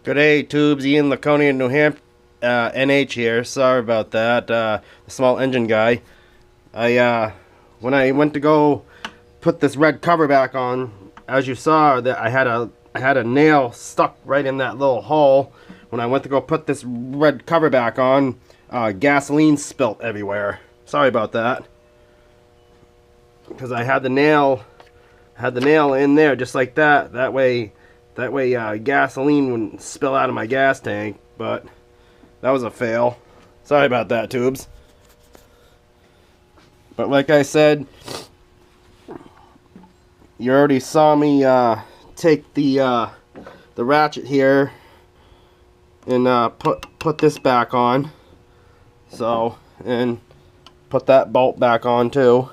Good day, tubes. Ian Laconia, New Hampshire, NH here. Sorry about that. The small engine guy. When I went to go put this red cover back on, as you saw, that I had a nail stuck right in that little hole. When I went to go put this red cover back on, gasoline spilt everywhere. Sorry about that. Because I had the nail in there just like that. That way, gasoline wouldn't spill out of my gas tank. But that was a fail. Sorry about that, tubes. But like I said, you already saw me take the ratchet here and put this back on. So, and put that bolt back on too,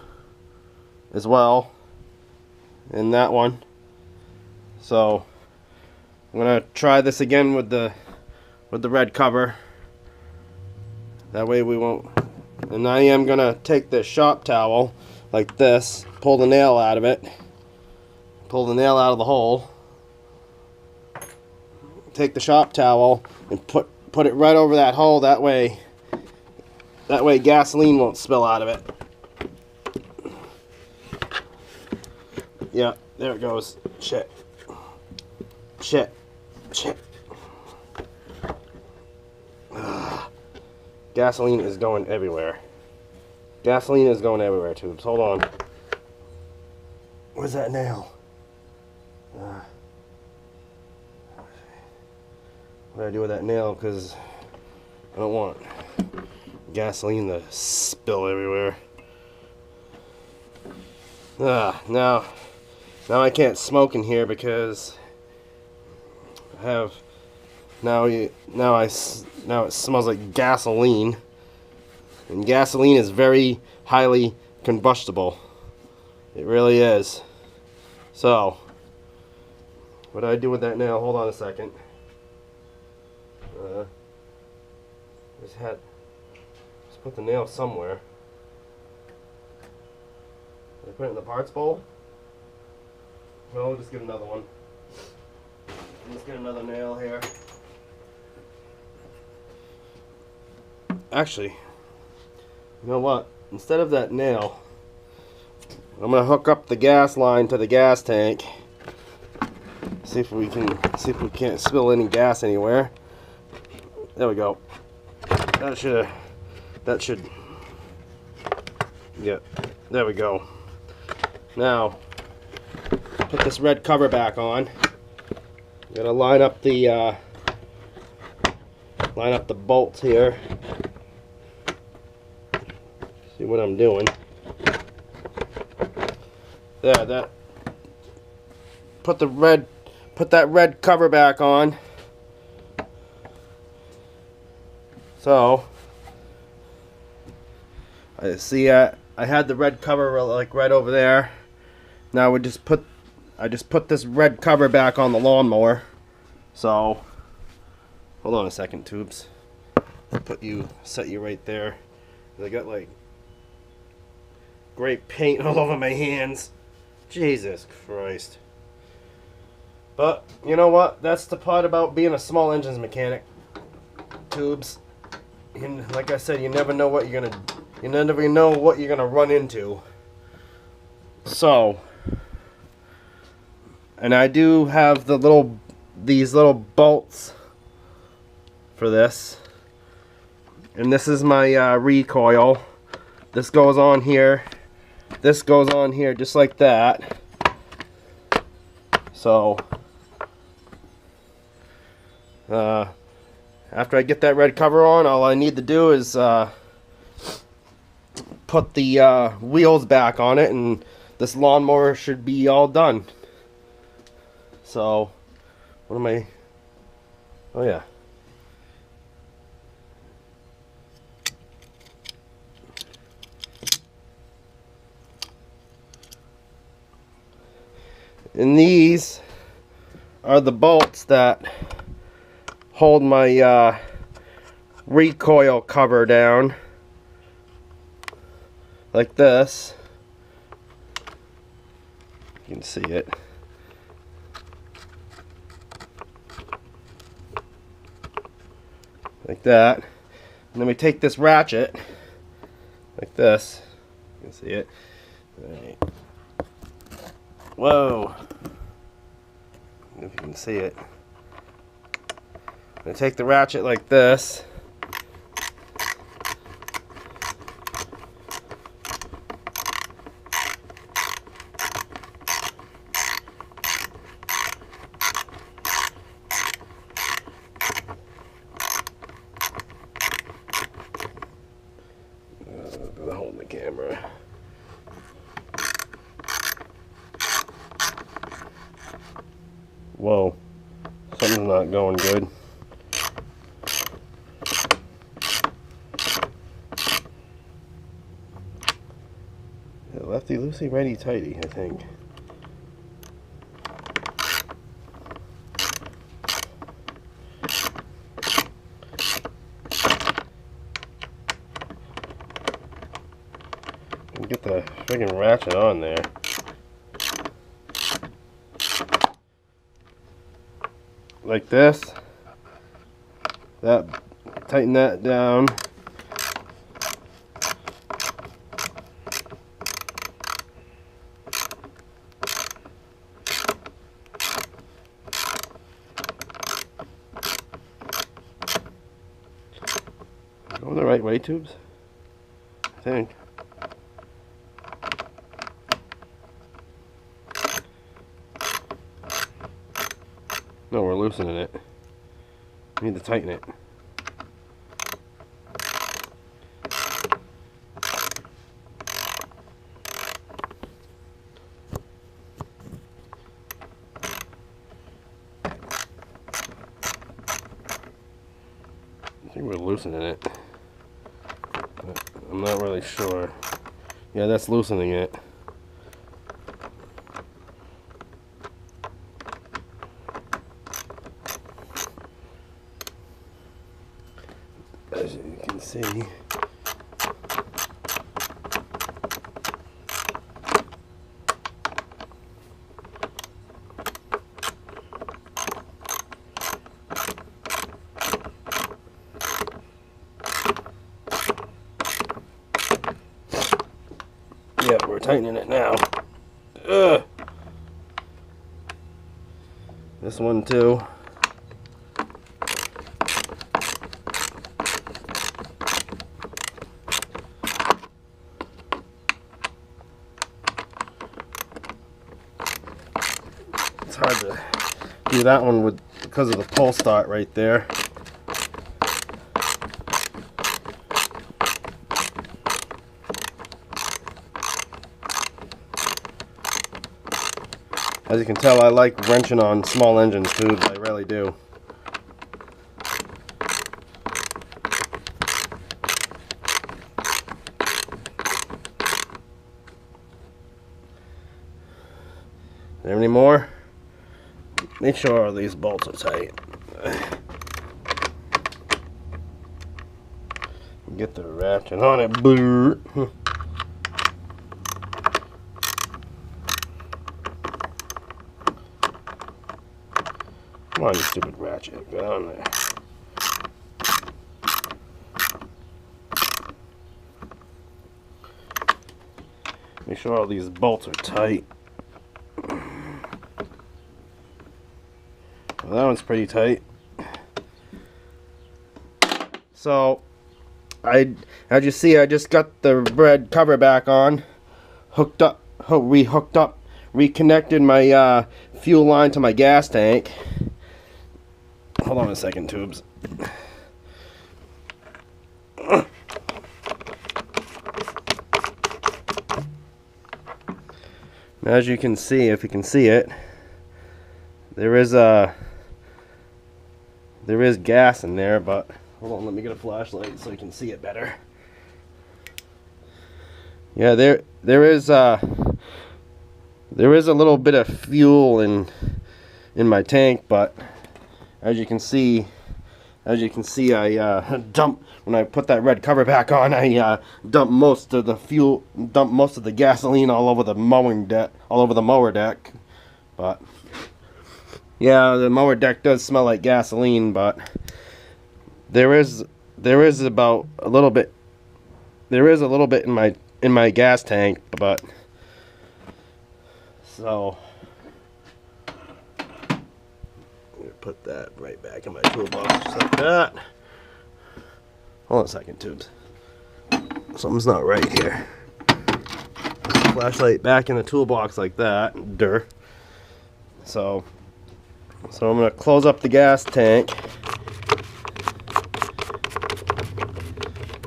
as well, and that one. So I'm gonna try this again with the red cover. That way we won't. And I am gonna take this shop towel like this, pull the nail out of it, pull the nail out of the hole, take the shop towel and put it right over that hole. That way gasoline won't spill out of it. Yeah, there it goes. Shit. Gasoline is going everywhere. Gasoline is going everywhere, tubes. Hold on. Where's that nail? What do I do with that nail? Because I don't want gasoline to spill everywhere. Now I can't smoke in here because I have now it smells like gasoline, and gasoline is very highly combustible. It really is. So what do I do with that nail? Hold on a second. Let's put the nail somewhere. Did I put it in the parts bowl? Well, we'll just get another one. Let's get another nail here. Actually, you know what? Instead of that nail, I'm gonna hook up the gas line to the gas tank. See if we can't spill any gas anywhere. There we go. That should. Yeah. There we go. Now, put this red cover back on. I'm gonna line up the bolts here. See what I'm doing. There, put that red cover back on. So I see I had the red cover like right over there. Now I just put this red cover back on the lawnmower. So hold on a second, tubes. Set you right there. I got like great paint all over my hands. Jesus Christ. But you know what? That's the part about being a small engines mechanic, tubes. And like I said, you never know what you're gonna run into. So, and I do have these little bolts for this, and this is my recoil. This goes on here. This goes on here just like that. So, after I get that red cover on, all I need to do is put the wheels back on it, and this lawnmower should be all done. So, what am I? Oh yeah. And these are the bolts that hold my recoil cover down like this. You can see it. like that. And then we take this ratchet like this. You can see it. All right. Whoa. If you can see it. I take the ratchet like this. Hold the camera. Whoa, something's not going good. Yeah, lefty loosey, righty tighty, I think. Get the friggin' ratchet on there. Like this. That, tighten that down. Going the right way, tubes? I think. No, we're loosening it. We need to tighten it. I think we're loosening it. I'm not really sure. Yeah, that's loosening it. As you can see, yeah, we're tightening it now. Ugh. This one too. It's hard to do that one with because of the pull start right there. As you can tell, I like wrenching on small engines too, I really do. There any more? Make sure all these bolts are tight. Get the ratchet on it. Brrr. Come on, you stupid ratchet. Get on there. Make sure all these bolts are tight. Well, that one's pretty tight. So, as you see, I just got the red cover back on, hooked up, re-hooked up, reconnected my fuel line to my gas tank. Hold on a second, tubes. As you can see, if you can see it, there is gas in there, but hold on, let me get a flashlight so you can see it better. Yeah, there is a little bit of fuel in my tank, but as you can see, I dumped when I put that red cover back on. I dumped most of the fuel, dumped most of the gasoline all over the mowing deck, all over the mower deck. But yeah, the mower deck does smell like gasoline, but there is about a little bit. There is a little bit in my gas tank, but so I'm gonna put that right back in my toolbox just like that. Hold on a second, tubes. Something's not right here. Flashlight back in the toolbox like that. So I'm gonna close up the gas tank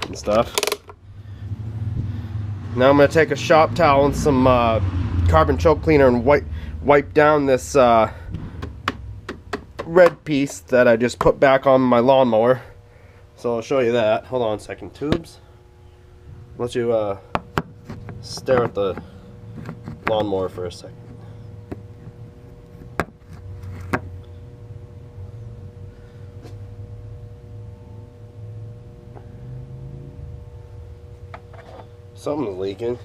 and stuff. Now I'm gonna take a shop towel and some carbon choke cleaner and wipe down this red piece that I just put back on my lawnmower. So I'll show you that. Hold on a second, tubes. Let you stare at the lawnmower for a second. Something's leaking.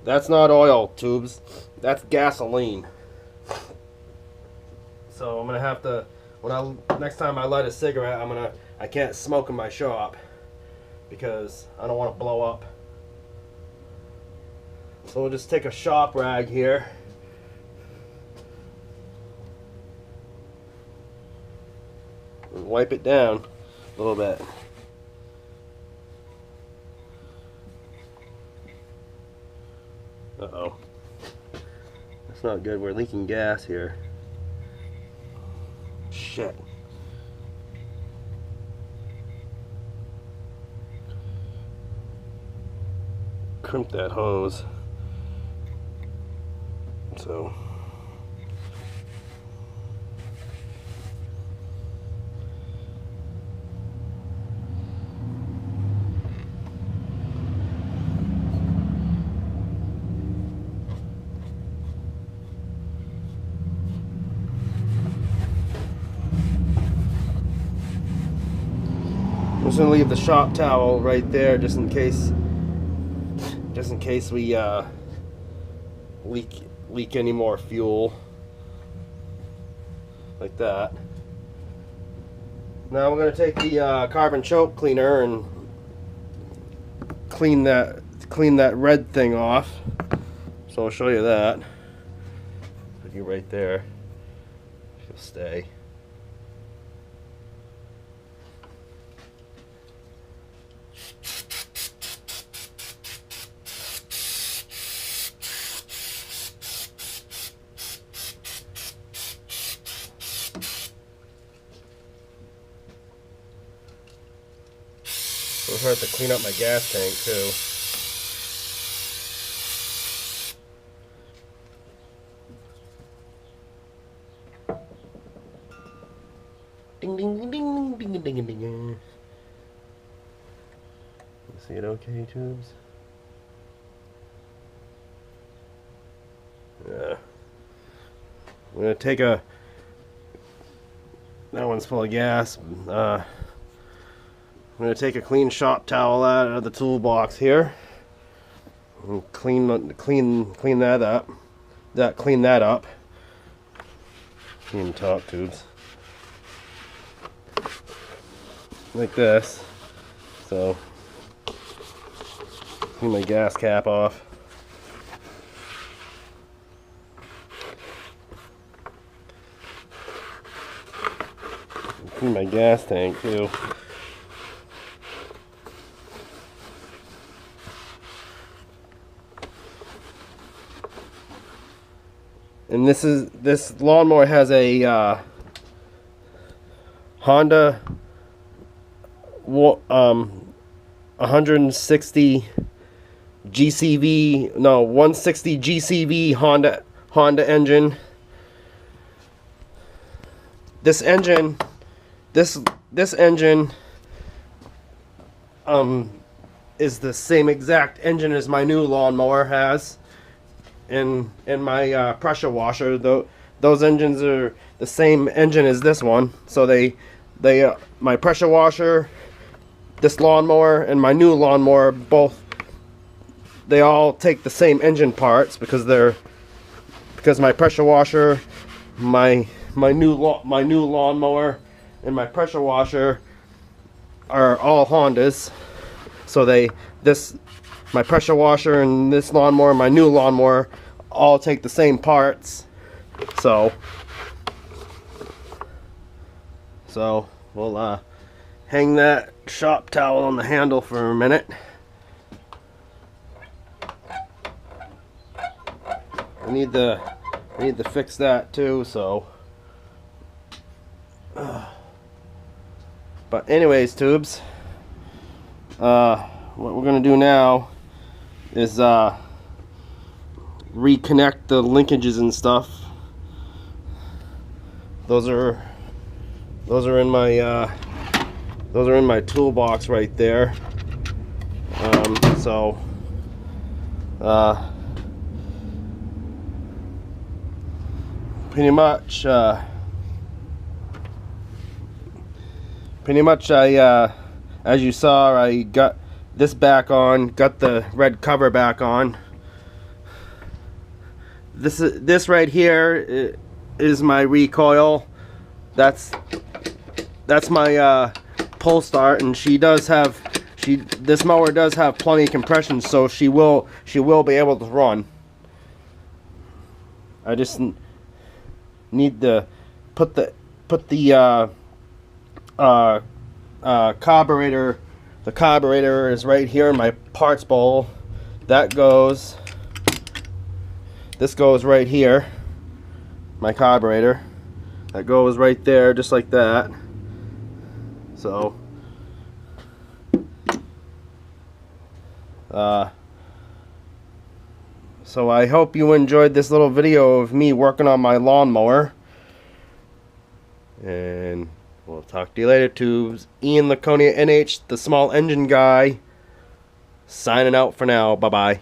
That's not oil, tubes. That's gasoline. So I'm gonna have to, next time I light a cigarette, I can't smoke in my shop because I don't want to blow up. So we'll just take a shop rag here. And wipe it down a little bit. Uh-oh. That's not good. We're leaking gas here. Shit. Crimp that hose. So. I'm just gonna leave the shop towel right there just in case we leak any more fuel like that. Now we're gonna take the carbon choke cleaner and clean that red thing off. So I'll show you that. Put you right there. She'll stay. We'll have to clean up my gas tank too. Ding ding ding ding ding ding ding ding. You see it okay, tubes? Yeah. I'm gonna take that one's full of gas. I'm going to take a clean shop towel out of the toolbox here and clean that up. Clean that up. Clean top tubes like this. So clean my gas cap off. Clean my gas tank too. And this lawnmower has a Honda 160 GCV, no, 160 GCV Honda engine. This engine is the same exact engine as my new lawnmower has. In my pressure washer, those engines are the same engine as this one. So my pressure washer, this lawnmower, and my new lawnmower both they all take the same engine parts because my pressure washer, my new lawnmower, and my pressure washer are all Hondas. So my pressure washer and this lawnmower, my new lawnmower, all take the same parts. So we'll hang that shop towel on the handle for a minute. I need to fix that too. So, but anyways, tubes. What we're gonna do now is reconnect the linkages and stuff. Those are in my toolbox right there. Pretty much I as you saw, I got this back on, got the red cover back on. This right here is my recoil. That's my pull start, and this mower does have plenty of compression, so she will be able to run. I just need to put the carburetor. The carburetor is right here in my parts bowl. This goes right here. My carburetor. That goes right there, just like that. So I hope you enjoyed this little video of me working on my lawnmower. And we'll talk to you later, tubes. Ian Laconia NH, the small engine guy, signing out for now. Bye-bye.